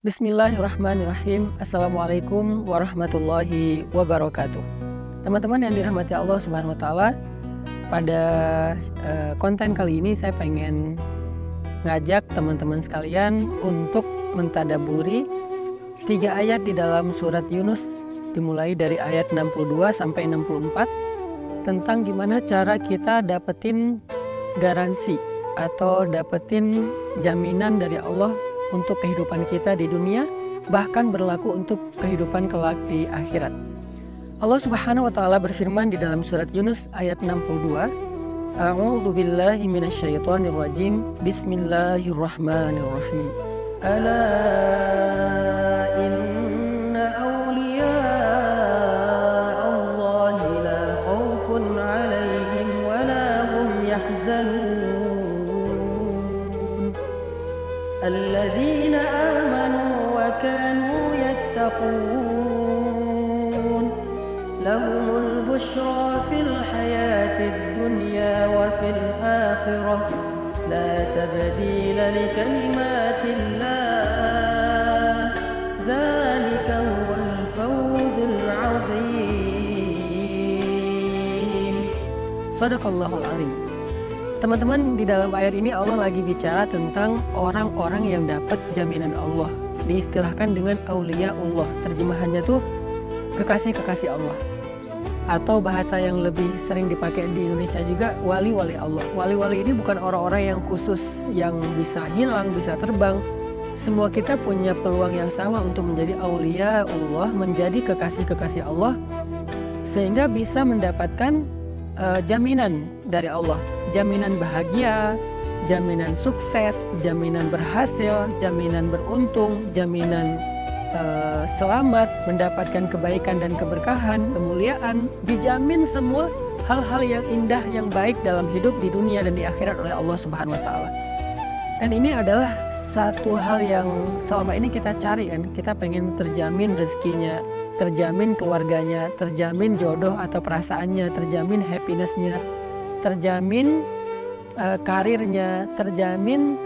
Bismillahirrahmanirrahim. Assalamualaikum warahmatullahi wabarakatuh. Teman-teman yang dirahmati Allah Subhanahu wa Ta'ala, pada konten kali ini saya pengen ngajak teman-teman sekalian untuk mentadaburi 3 ayat di dalam surat Yunus, dimulai dari ayat 62 sampai 64, tentang gimana cara kita dapetin garansi atau dapetin jaminan dari Allah untuk kehidupan kita di dunia, bahkan berlaku untuk kehidupan kelak di akhirat. Allah Subhanahu wa Ta'ala berfirman di dalam surat Yunus ayat 62, A'udzu billahi minasyaitonir rajim. Bismillahirrahmanirrahim. Ala inna awliya Allahi la khaufun 'alaihim wa la hum yahzanun. الذين آمنوا وكانوا يتقون لهم البشرى في الحياة الدنيا وفي الآخرة لا تبديل لكلمات الله ذلك هو الفوز العظيم. صدق الله العظيم. Teman-teman, di dalam ayat ini Allah lagi bicara tentang orang-orang yang dapat jaminan Allah. Diistilahkan dengan aulia Allah. Terjemahannya tuh kekasih-kekasih Allah. Atau bahasa yang lebih sering dipakai di Indonesia juga, wali-wali Allah. Wali-wali ini bukan orang-orang yang khusus yang bisa hilang, bisa terbang. Semua kita punya peluang yang sama untuk menjadi aulia Allah, menjadi kekasih-kekasih Allah, sehingga bisa mendapatkan jaminan dari Allah. Jaminan bahagia, jaminan sukses, jaminan berhasil, jaminan beruntung, jaminan selamat, mendapatkan kebaikan dan keberkahan, kemuliaan, dijamin semua hal-hal yang indah, yang baik dalam hidup di dunia dan di akhirat oleh Allah Subhanahu wa Ta'ala. Dan ini adalah satu hal yang selama ini kita cari kan, kita pengen terjamin rezekinya, terjamin keluarganya, terjamin jodoh atau perasaannya, terjamin happiness-nya, terjamin karirnya, terjamin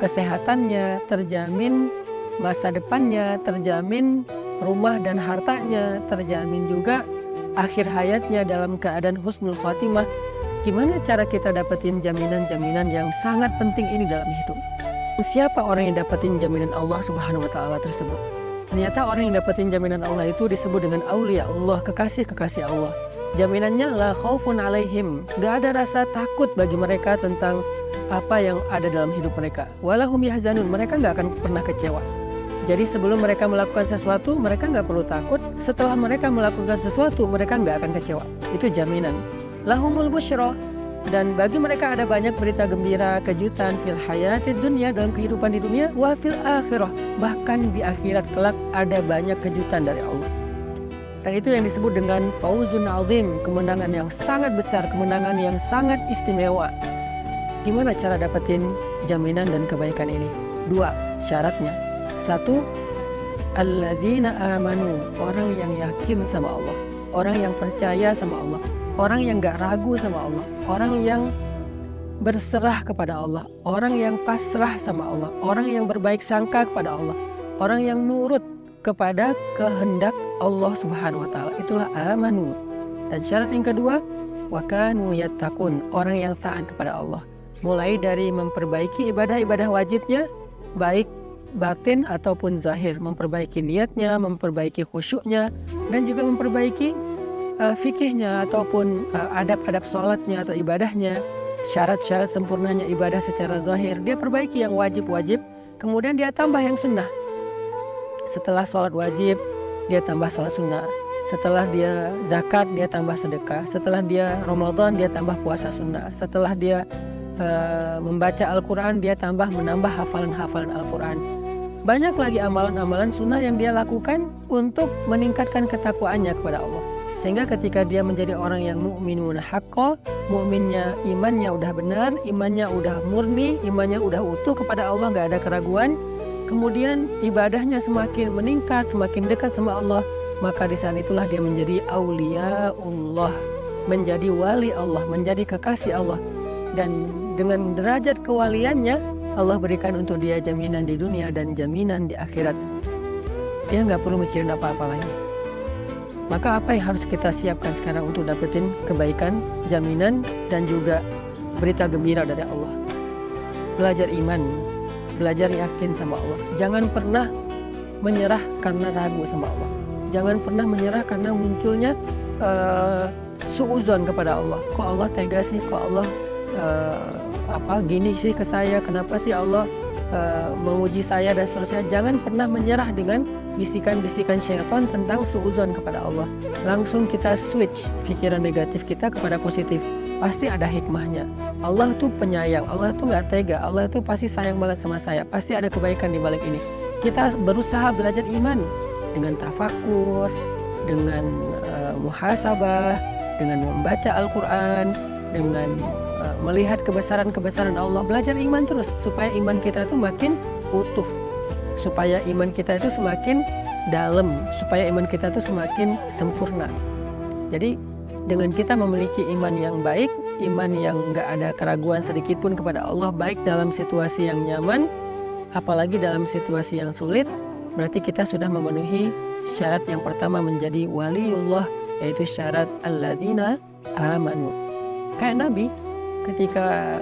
kesehatannya, terjamin masa depannya, terjamin rumah dan hartanya, terjamin juga akhir hayatnya dalam keadaan husnul khotimah. Gimana cara kita dapetin jaminan-jaminan yang sangat penting ini dalam hidup? Siapa orang yang dapetin jaminan Allah Subhanahu wa Ta'ala tersebut? Ternyata orang yang dapetin jaminan Allah itu disebut dengan aulia Allah, kekasih-kekasih Allah. Jaminannya la khaufun alaihim, gak ada rasa takut bagi mereka tentang apa yang ada dalam hidup mereka. Walahum yahzanun, mereka gak akan pernah kecewa. Jadi sebelum mereka melakukan sesuatu, mereka gak perlu takut. Setelah mereka melakukan sesuatu, mereka gak akan kecewa. Itu jaminan. Lahumul busyra, dan bagi mereka ada banyak berita gembira, kejutan fil hayatid dunya, dalam kehidupan di dunia, wa fil akhirah, bahkan di akhirat kelak ada banyak kejutan dari Allah. Dan itu yang disebut dengan fauzun azim, kemenangan yang sangat besar, kemenangan yang sangat istimewa. Gimana cara dapetin jaminan dan kebaikan ini? 2 syaratnya. 1, alladzina amanu, orang yang yakin sama Allah, orang yang percaya sama Allah, orang yang gak ragu sama Allah, orang yang berserah kepada Allah, orang yang pasrah sama Allah, orang yang berbaik sangka kepada Allah, orang yang nurut kepada kehendak Allah Subhanahu wa Ta'ala. Itulah amanu. Dan syarat yang kedua, wa kanu yattaqun, orang yang taat kepada Allah. Mulai dari memperbaiki ibadah-ibadah wajibnya, baik batin ataupun zahir, memperbaiki niatnya, memperbaiki khusyuknya, dan juga memperbaiki fikihnya ataupun adab-adab sholatnya atau ibadahnya, syarat-syarat sempurnanya ibadah secara zahir. Dia perbaiki yang wajib-wajib, kemudian dia tambah yang sunnah. Setelah sholat wajib, dia tambah sholat sunnah. Setelah dia zakat, dia tambah sedekah. Setelah dia Ramadan, dia tambah puasa sunnah. Setelah dia membaca Al-Quran, dia menambah hafalan-hafalan Al-Quran. Banyak lagi amalan-amalan sunnah yang dia lakukan untuk meningkatkan ketakwaannya kepada Allah. Sehingga ketika dia menjadi orang yang mu'minun haqqo, mu'minnya, imannya udah benar, imannya udah murni, imannya udah utuh kepada Allah, gak ada keraguan. Kemudian ibadahnya semakin meningkat, semakin dekat sama Allah, maka di saat itulah dia menjadi aulia Allah, menjadi wali Allah, menjadi kekasih Allah. Dan dengan derajat kewaliannya, Allah berikan untuk dia jaminan di dunia dan jaminan di akhirat. Dia nggak perlu mikirin apa-apa lagi. Maka apa yang harus kita siapkan sekarang untuk dapetin kebaikan, jaminan, dan juga berita gembira dari Allah? Belajar iman, belajar yakin sama Allah. Jangan pernah menyerah karena ragu sama Allah. Jangan pernah menyerah karena munculnya suuzon kepada Allah. Kok Allah tega sih? Kok Allah gini sih ke saya? Kenapa sih Allah menguji saya dan seterusnya? Jangan pernah menyerah dengan bisikan-bisikan syaitan tentang suuzon kepada Allah. Langsung kita switch pikiran negatif kita kepada positif. Pasti ada hikmahnya. Allah tuh penyayang, Allah tuh nggak tega, Allah tuh pasti sayang banget sama saya. Pasti ada kebaikan di balik ini. Kita berusaha belajar iman dengan tafakur, dengan muhasabah, dengan membaca Al-Quran, dengan melihat kebesaran-kebesaran Allah. Belajar iman terus supaya iman kita itu makin utuh, supaya iman kita itu semakin dalam, supaya iman kita itu semakin sempurna. Jadi dengan kita memiliki iman yang baik, iman yang nggak ada keraguan sedikit pun kepada Allah, baik dalam situasi yang nyaman, apalagi dalam situasi yang sulit, berarti kita sudah memenuhi syarat yang pertama menjadi waliullah, yaitu syarat alladzina amanu. Kayak Nabi, ketika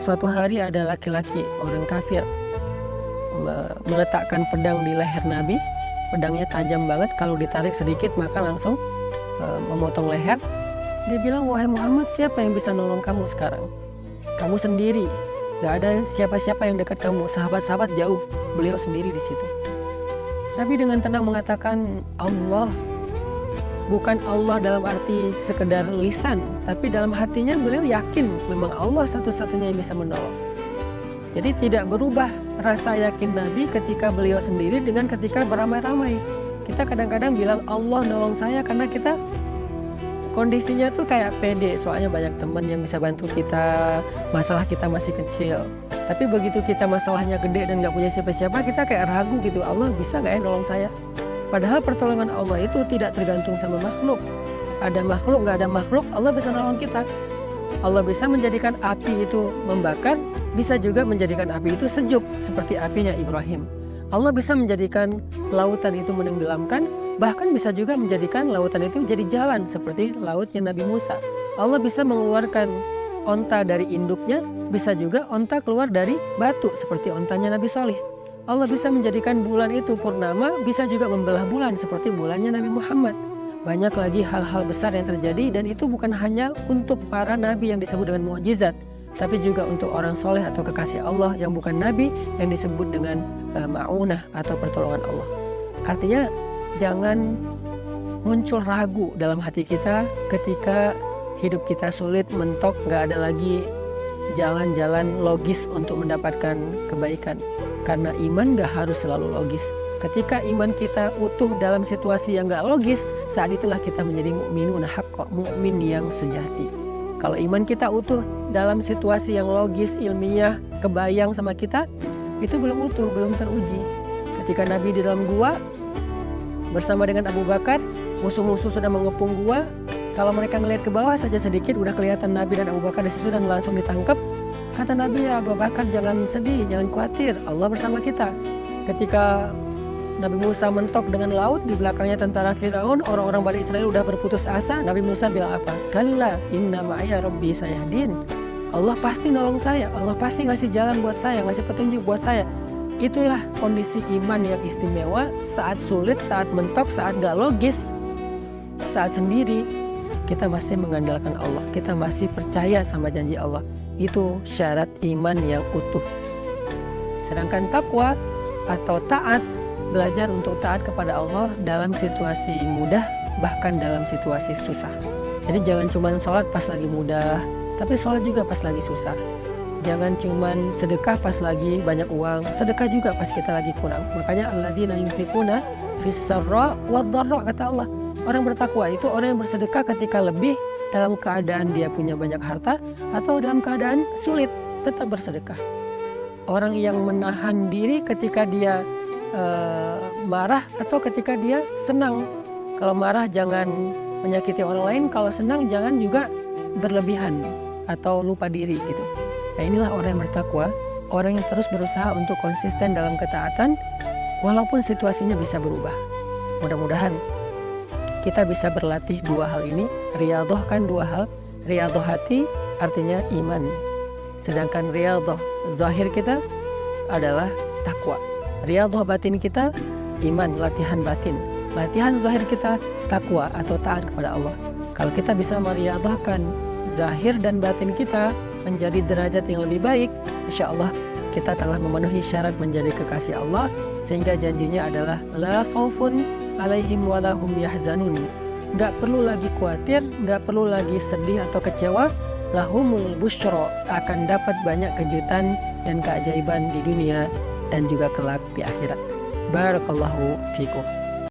suatu hari ada laki-laki, orang kafir, meletakkan pedang di leher Nabi. Pedangnya tajam banget, kalau ditarik sedikit maka langsung memotong leher. Dia bilang, wahai Muhammad, siapa yang bisa nolong kamu sekarang? Kamu sendiri, gak ada siapa-siapa yang dekat kamu. Sahabat-sahabat jauh, beliau sendiri di situ. Tapi dengan tenang mengatakan Allah, bukan Allah dalam arti sekedar lisan, tapi dalam hatinya beliau yakin memang Allah satu-satunya yang bisa menolong. Jadi tidak berubah rasa yakin Nabi ketika beliau sendiri dengan ketika beramai-ramai. Kita kadang-kadang bilang Allah nolong saya karena kita kondisinya tuh kayak pede, soalnya banyak teman yang bisa bantu kita, masalah kita masih kecil. Tapi begitu kita masalahnya gede dan gak punya siapa-siapa, kita kayak ragu gitu, Allah bisa gak ya nolong saya? Padahal pertolongan Allah itu tidak tergantung sama makhluk. Ada makhluk, gak ada makhluk, Allah bisa nolong kita. Allah bisa menjadikan api itu membakar, bisa juga menjadikan api itu sejuk, seperti apinya Ibrahim. Allah bisa menjadikan lautan itu menenggelamkan, bahkan bisa juga menjadikan lautan itu jadi jalan, seperti lautnya Nabi Musa. Allah bisa mengeluarkan onta dari induknya, bisa juga onta keluar dari batu, seperti ontanya Nabi Soleh. Allah bisa menjadikan bulan itu purnama, bisa juga membelah bulan, seperti bulannya Nabi Muhammad. Banyak lagi hal-hal besar yang terjadi, dan itu bukan hanya untuk para nabi yang disebut dengan mukjizat, tapi juga untuk orang soleh atau kekasih Allah yang bukan nabi, yang disebut dengan ma'unah atau pertolongan Allah. Artinya jangan muncul ragu dalam hati kita ketika hidup kita sulit, mentok, gak ada lagi jalan-jalan logis untuk mendapatkan kebaikan. Karena iman gak harus selalu logis. Ketika iman kita utuh dalam situasi yang gak logis, saat itulah kita menjadi mukminun haqqa, mukmin yang sejati. Kalau iman kita utuh dalam situasi yang logis, ilmiah, kebayang sama kita, itu belum utuh, belum teruji. Ketika Nabi di dalam gua bersama dengan Abu Bakar, musuh-musuh sudah mengepung gua. Kalau mereka ngelihat ke bawah saja sedikit, udah kelihatan Nabi dan Abu Bakar di situ dan langsung ditangkap. Kata Nabi, ya Abu Bakar, jangan sedih, jangan khawatir, Allah bersama kita. Ketika Nabi Musa mentok dengan laut, di belakangnya tentara Firaun, orang-orang Bani Israel udah berputus asa. Nabi Musa bilang apa? Kalla inna ma'aya rabbi sayahdin. Allah pasti nolong saya, Allah pasti ngasih jalan buat saya, ngasih petunjuk buat saya. Itulah kondisi iman yang istimewa saat sulit, saat mentok, saat gak logis, saat sendiri. Kita masih mengandalkan Allah, kita masih percaya sama janji Allah. Itu syarat iman yang utuh. Sedangkan takwa atau taat, belajar untuk taat kepada Allah dalam situasi mudah, bahkan dalam situasi susah. Jadi jangan cuma sholat pas lagi mudah, tapi sholat juga pas lagi susah. Jangan cuma sedekah pas lagi banyak uang, sedekah juga pas kita lagi kurang. Makanya alladzina yunfiquna fis-sarra wad-dharra, kata Allah. Orang bertakwa itu orang yang bersedekah ketika lebih, dalam keadaan dia punya banyak harta, atau dalam keadaan sulit, tetap bersedekah. Orang yang menahan diri ketika dia marah atau ketika dia senang. Kalau marah jangan menyakiti orang lain, kalau senang jangan juga berlebihan atau lupa diri gitu. Nah, inilah orang yang bertakwa, orang yang terus berusaha untuk konsisten dalam ketaatan walaupun situasinya bisa berubah. Mudah-mudahan kita bisa berlatih dua hal ini. Riyadhah kan dua hal. Riyadhah hati artinya iman, sedangkan riyadhah zahir kita adalah takwa. Riyadhah batin kita iman, latihan batin. Latihan zahir kita takwa atau taat kepada Allah. Kalau kita bisa meriyadhahkan zahir dan batin kita menjadi derajat yang lebih baik, insya Allah kita telah memenuhi syarat menjadi kekasih Allah, sehingga janjinya adalah la khaufun alaihim walahum yahzanun. Gak perlu lagi khawatir, gak perlu lagi sedih atau kecewa. Lahumul busyra, akan dapat banyak kejutan dan keajaiban di dunia dan juga kelak di akhirat. Barakallahu fikum.